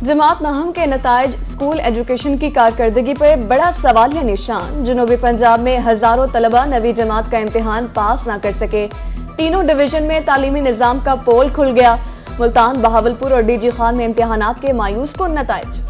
जमात नहम के नताइज school education की कारकर्दगी पर बड़ा सवालिया निशान। जनूबी पंजाब में हजारों तलबा नवी जमात का इम्तिहान पास न कर सके। तीनों डिवीजन में तालीमी निजाम का पोल खुल गया। मुल्तान, बहावलपुर और डीजी खान में इम्तिहानात के मायूस कुन नताइज।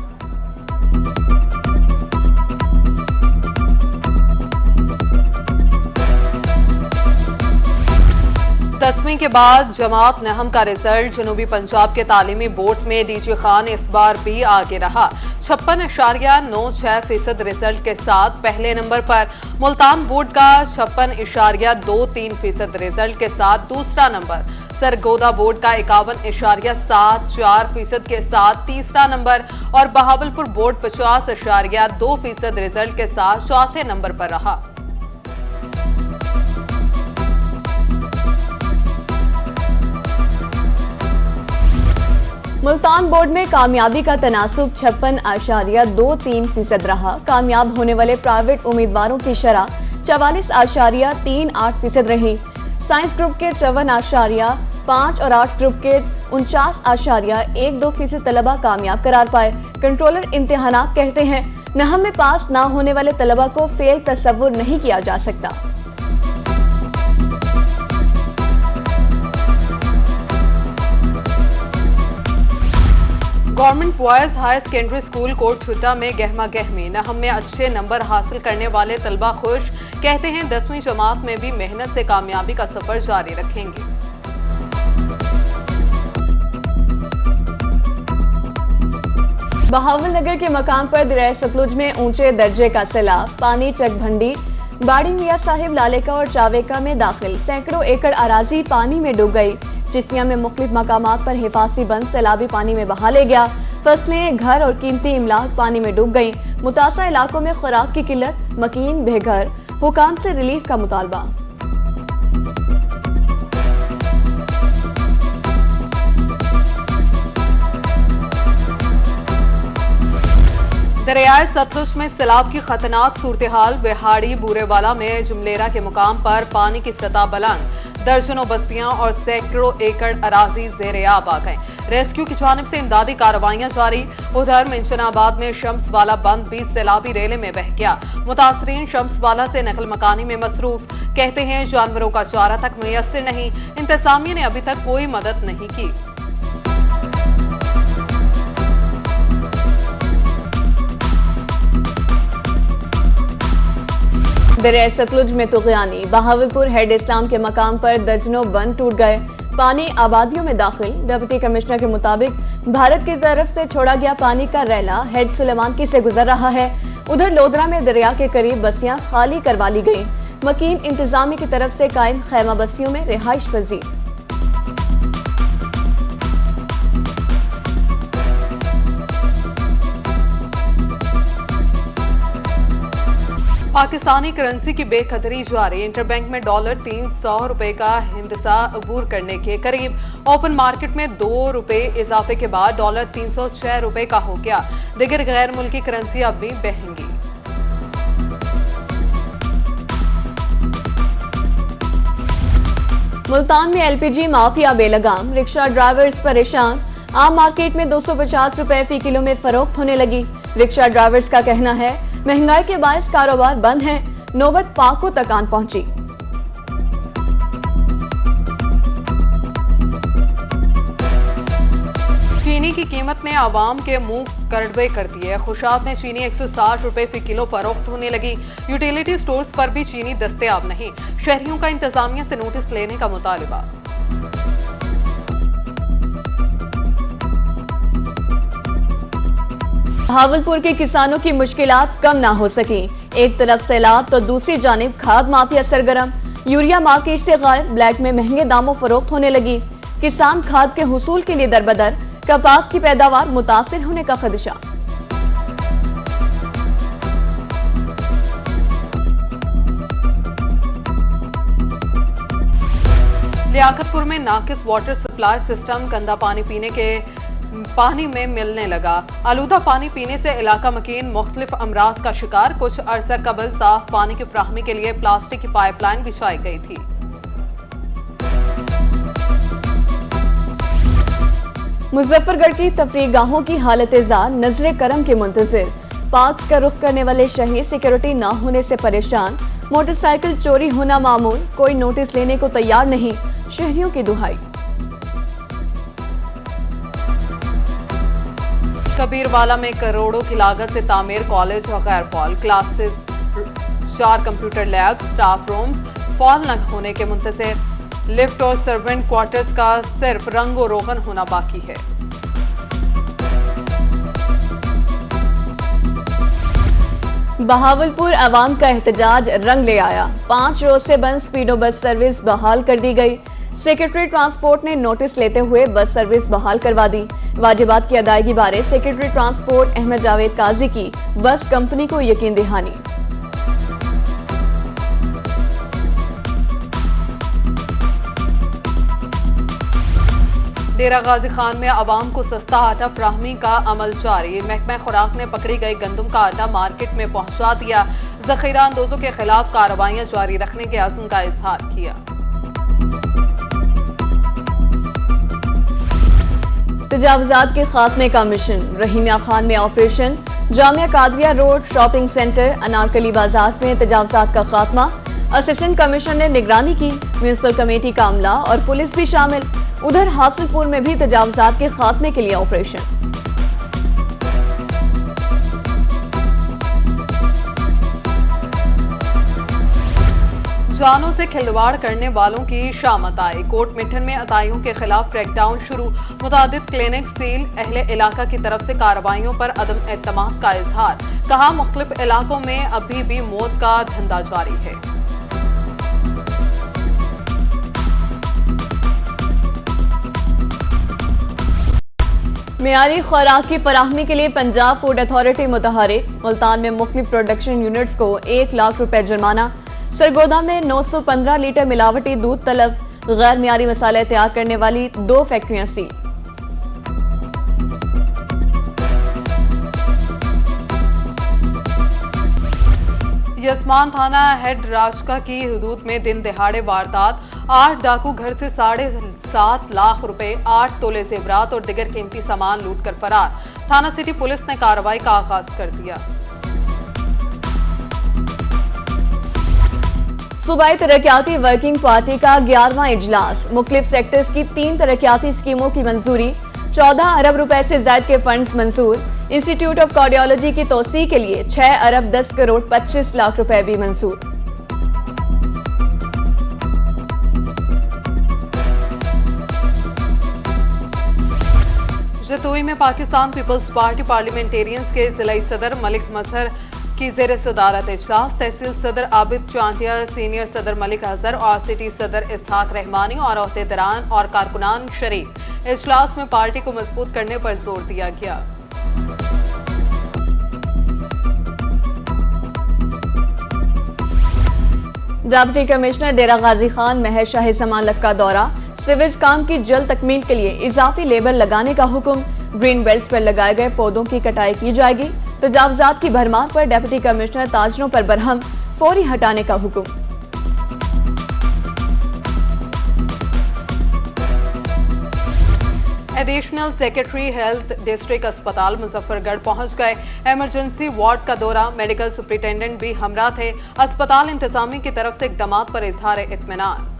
10वीं के बाद जमात नहम का रिजल्ट जनूबी पंजाब के तालीमी बोर्ड्स में डीजी खान इस बार भी आगे रहा। 56.96% रिजल्ट के साथ पहले नंबर पर। मुल्तान बोर्ड का 56.23% रिजल्ट के साथ दूसरा नंबर। सरगोदा बोर्ड का 51.74% के साथ तीसरा नंबर और बहावलपुर बोर्ड 50.2% रिजल्ट के साथ चौथे नंबर पर रहा। मुल्तान बोर्ड में कामयाबी का तनासुब 56.23% रहा। कामयाब होने वाले प्राइवेट उम्मीदवारों की शरह 44.38% रही। साइंस ग्रुप के 54.5 और आर्ट्स ग्रुप के 49.12% तलबा कामयाब करार पाए। कंट्रोलर इम्तिहानात कहते हैं नहम में पास ना होने वाले तलबा को फेल तस्वुर नहीं किया जा सकता। Government boys higher secondary school Kotchhutta में गहमा गहमी। नहम में अच्छे नंबर हासिल करने वाले तलबा खुश। कहते हैं 10वीं जमात में भी मेहनत से कामयाबी का सफर जारी रखेंगे। बहावलनगर के मकाम पर दरिया सतलुज में ऊंचे दर्जे का सैलाब। पानी चकभंडी, बाड़ी मियां साहिब, लालेका और चावेका में दाखिल। सैकड़ों एकड़ अराजी पानी में डूब गई। चिश्तिया में मुख्तलिफ मकामात पर हिफाजती बंद सैलाबी पानी में बहा ले गया। फसलें, घर और कीमती इमलाक पानी में डूब गई। मुतासरा इलाकों में खुराक की किल्लत, मकीन बेघर। हुकाम से रिलीफ का मुतालबा। दरियाए सतलुज में सैलाब की खतरनाक सूरत-ए-हाल। बिहाड़ी बूरेवाला में जुमलेरा के मुकाम पर पानी की सतह बुलंद। दर्जनों बस्तियां और सैकड़ों एकड़ अराजी ज़ेर-ए-आब आ गए। रेस्क्यू की जानिब से इमदादी कार्रवाइयां जारी। उधर मिंशनाबाद में शम्सवाला बंद भी सैलाबी रेले में बह गया। मुतासरीन शम्सवाला से नकल मकानी में मसरूफ। कहते हैं जानवरों का चारा तक मुयस्सर नहीं। इंतजामिया ने अभी तक कोई मदद नहीं की। दरिया सतलुज में तुगयानी। बहावलपुर हेड इस्लाम के मकाम पर दर्जनों बंद टूट गए। पानी आबादियों में दाखिल। डिप्टी कमिश्नर के मुताबिक भारत की तरफ से छोड़ा गया पानी का रैला हेड सुलेमानकी से गुजर रहा है। उधर लोधरा में दरिया के करीब बस्तियां खाली करवा ली गई। मकीन इंतजामिया की तरफ से कायम खैमा बस्तियों में रिहाइश पजीर। पाकिस्तानी करेंसी की बेकदरी जारी। इंटरबैंक में $300 का हिंदसा अबूर करने के करीब। ओपन मार्केट में ₹2 इजाफे के बाद $306 का हो गया। दिगर गैर मुल्की करेंसी अब भी महंगी। मुल्तान में एलपीजी माफिया बेलगाम। रिक्शा ड्राइवर्स परेशान। आम मार्केट में ₹250 फी किलो में फरोख्त होने लगी। रिक्शा ड्राइवर्स का कहना है महंगाई के बायस कारोबार बंद है। नौबत पाको तक आन पहुंची। चीनी की कीमत ने आवाम के मुंह कड़वे कर दिए। खुशाब में चीनी ₹160 फी किलो फरोख्त होने लगी। यूटिलिटी स्टोर्स पर भी चीनी दस्तयाब नहीं। शहरियों का इंतजामिया से नोटिस लेने का मुतालबा। बहावलपुर के किसानों की मुश्किलात कम ना हो सकी। एक तरफ सैलाब तो दूसरी जानिब खाद माफिया सरगर्म। यूरिया मार्केट से गायब। ब्लैक में महंगे दामों फरोख्त होने लगी। किसान खाद के हुसूल के लिए दरबदर। कपास की पैदावार मुतासिर होने का खदशा। लियाकतपुर में नाकिस वाटर सप्लाई सिस्टम। गंदा पानी पीने के पानी में मिलने लगा। आलूदा पानी पीने से इलाका मकीन मुख्तलिफ अमराज का शिकार। कुछ अरसा कबल साफ पानी की फराहमी के लिए प्लास्टिक की पाइपलाइन बिछाई गई थी। मुजफ्फरगढ़ की तफरीगाहों की हालत-ए-जार नजरे करम के मुंतजिर। पार्क का रुख करने वाले शहरी सिक्योरिटी न होने से परेशान। मोटरसाइकिल चोरी होना मामूल, कोई नोटिस लेने को तैयार नहीं, शहरियों की दुहाई। कबीरवाला में करोड़ों की लागत से तामीर कॉलेज और गैर fall classes, 4 computer lab, staff rooms fall न होने के मुंतजिर। लिफ्ट और सर्वेंट क्वार्टर्स का सिर्फ रंग और रोगन होना बाकी है। बहावलपुर अवाम का एहतजाज रंग ले आया। 5 रोज से बंद स्पीडो बस सर्विस बहाल कर दी गई। सेक्रेटरी ट्रांसपोर्ट ने नोटिस लेते हुए बस सर्विस बहाल करवा दी। वाजिबात की अदायगी बारे सेक्रेटरी ट्रांसपोर्ट अहमद जावेद काजी की बस कंपनी को यकीन दहानी। डेरा गाजी खान में अवाम को सस्ता आटा फराहमी का अमल जारी। महकमा खुराक ने पकड़ी गई गंदम का आटा मार्केट में पहुंचा दिया। जखीरा अंदोजों के खिलाफ कार्रवाइयां जारी रखने के अज़्म का इजहार किया। तजावुजात के खात्मे का मिशन, रहीमिया खान में operation. Jamia Qadria road shopping centre Anarkali बाजार में तजावुजात का खात्मा। असिस्टेंट कमिश्नर ने निगरानी की। म्यूनिसिपल कमेटी का अमला और पुलिस भी शामिल। उधर हासिलपुर में भी तजावुजात के खात्मे के लिए ऑपरेशन। जानों से खिलवाड़ करने वालों की शामत आई। कोट मिठन में अताइयों के खिलाफ क्रैकडाउन शुरू। मुतादिद क्लिनिक सील। अहले इलाका की तरफ से कार्रवाइयों पर अदम एतमाद का इजहार। कहा मुख्तलिफ इलाकों में अभी भी मौत का धंधा जारी है। मियारी खुराक की फराहमी के लिए पंजाब फूड अथॉरिटी मुतहरिक। मुल्तान में मुख्तलिफ प्रोडक्शन यूनिट्स को 1 लाख रुपए जुर्माना। सरगोदा में 915 लीटर मिलावटी दूध तलब। गैर मियारी मसाले तैयार करने वाली 2 फैक्ट्रियां सील। यस्मान थाना हेड राजका की हुदूद में दिन दिहाड़े वारदात। 8 डाकू घर से 7.5 लाख रुपए, 8 तोले जेवरात और दिगर कीमती सामान लूट कर फरार। थाना सिटी पुलिस ने कार्रवाई का आगाज कर दिया। सूबाई तरक्याती वर्किंग पार्टी का 11वां इजलास। मुख्तलिफ सेक्टर्स की 3 तरक्याती स्कीमों की मंजूरी। 14 अरब रुपए से ज्यादा के फंड्स मंजूर। इंस्टीट्यूट ऑफ कार्डियोलॉजी की तोसी के लिए 6 अरब 10 करोड़ 25 लाख रुपए भी मंजूर। जतोई में पाकिस्तान पीपल्स पार्टी पार्लियामेंटेरियंस के जिलाई सदर मलिक मजहर की जेर सदारत इजलास। तहसील सदर आबिद चांटिया, सीनियर सदर मलिक अजहर और सिटी सदर इसहाक रहमानी और अहदेदारान और कारकुनान शरीक। इजलास में पार्टी को मजबूत करने पर जोर दिया गया। डिप्टी कमिश्नर डेरा गाजी खान महर शाही समालक का दौरा। सिवेज काम की जल्द तकमील के लिए इजाफी लेबर लगाने का हुक्म। ग्रीन बेल्ट पर लगाए गए पौधों की कटाई की जाएगी। तजावुजात की भरमार पर डिप्टी कमिश्नर ताजरों पर बरहम, फौरी हटाने का हुक्म। एडिशनल सेक्रेटरी हेल्थ डिस्ट्रिक्ट अस्पताल मुजफ्फरगढ़ पहुंच गए। इमरजेंसी वार्ड का दौरा। मेडिकल सुपरिटेंडेंट भी हमरा थे। अस्पताल इंतजामिया की तरफ से इकदामात पर इजहार इत्मीनान।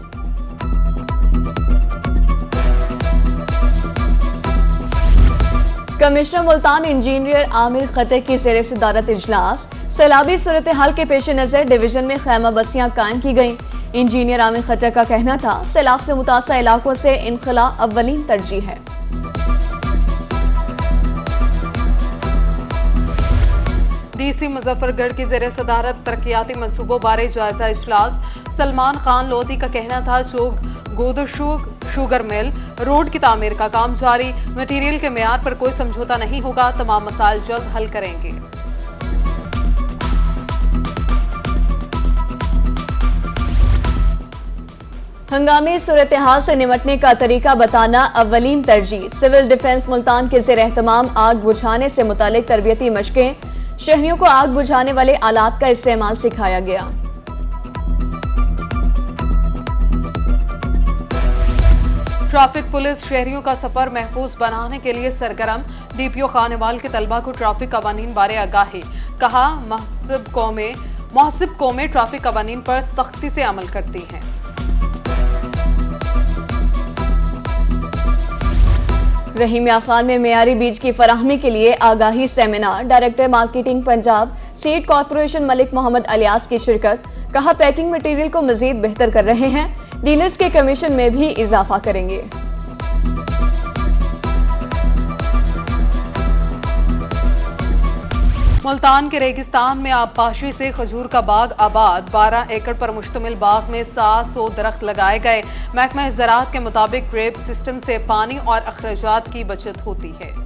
कमिश्नर मुल्तान इंजीनियर आमिर खटक की जेर सदारत इजलास। सैलाबी सूरत हाल के पेश नजर डिवीजन में खैमा बस्तियां कायम की गईं। इंजीनियर आमिर खटक का कहना था सैलाब से मुतासर इलाकों से इनखला अव्वलीन तरजीह है। डीसी मुजफ्फरगढ़ की जेर सदारत तरक्याती मंसूबों बारे जायजा इजलास। सलमान खान लोधी का कहना था शुगर मिल रोड की तामीर का काम जारी। मटीरियल के मेयार पर कोई समझौता नहीं होगा। तमाम मसाइल जल्द हल करेंगे। हंगामी सूरत हाल से निमटने का तरीका बताना अव्वलीन तरजीह। सिविल डिफेंस मुल्तान के जेर एहतमाम आग बुझाने से मुतालिक तरबियती मशकें। शहरियों को आग बुझाने वाले आलात का इस्तेमाल सिखाया गया। ट्रैफिक पुलिस शहरियों का सफर महफूज बनाने के लिए सरगर्म। डीपीओ खानेवाल के तलबा को ट्रैफिक कवानीन बारे आगाही। कहा महसिब कौमें ट्रैफिक कवानीन पर सख्ती से अमल करती हैं। रहीमिया खान में मेयारी बीज की फराहमी के लिए आगाही seminar. Director marketing Punjab seed corporation Malik Mohammad Alias की शिरकत। कहा पैकिंग मटेरियल को मजीद बेहतर कर रहे हैं, डीलर्स के कमीशन में भी इजाफा करेंगे। मुल्तान के रेगिस्तान में आबपाशी से खजूर का बाग आबाद। 12 एकड़ पर मुश्तमिल बाग में 700 दरख्त लगाए गए। महकमा ज़राअत के मुताबिक ड्रिप सिस्टम से पानी और अखराजात की बचत होती है।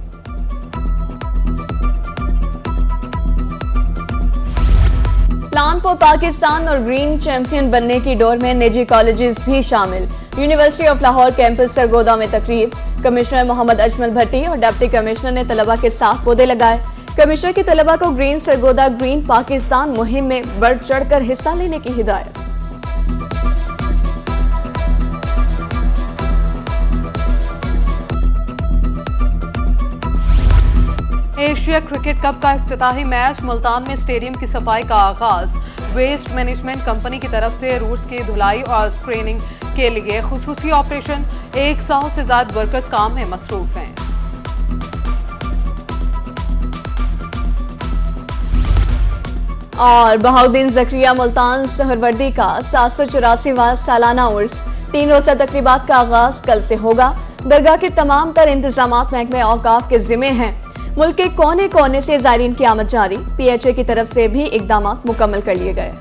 प्लान फॉर पाकिस्तान और ग्रीन चैंपियन बनने की दौड़ में निजी कॉलेजेस भी शामिल। University of Lahore campus Sargodha में तकरीब। कमिश्नर मोहम्मद अजमल भट्टी और डिप्टी कमिश्नर ने तलबा के साथ पौधे लगाए। कमिश्नर की तलबा को ग्रीन सरगोदा ग्रीन पाकिस्तान मुहिम में बढ़ चढ़कर हिस्सा लेने की हिदायत। एशिया क्रिकेट कप का इफ्तिताही मैच। मुल्तान में स्टेडियम की सफाई का आगाज। वेस्ट मैनेजमेंट कंपनी की तरफ से रूट्स की धुलाई और स्क्रीनिंग के लिए खुसूसी ऑपरेशन। 100 से ज्यादा वर्कर्स काम में मसरूफ हैं। और बहाउद्दीन ज़करिया मुल्तान सहरवर्दी का 784वां सालाना उर्स। 3 रोज़ा तकरीबात का आगाज कल से होगा। दरगाह के तमाम तर इंतजामात महकमे औकाफ के जिम्मे हैं। मुल्क के कोने कोने से ज़ायरीन की आमद जारी। PHA की तरफ से भी इकदाम मुकम्मल कर लिए गए।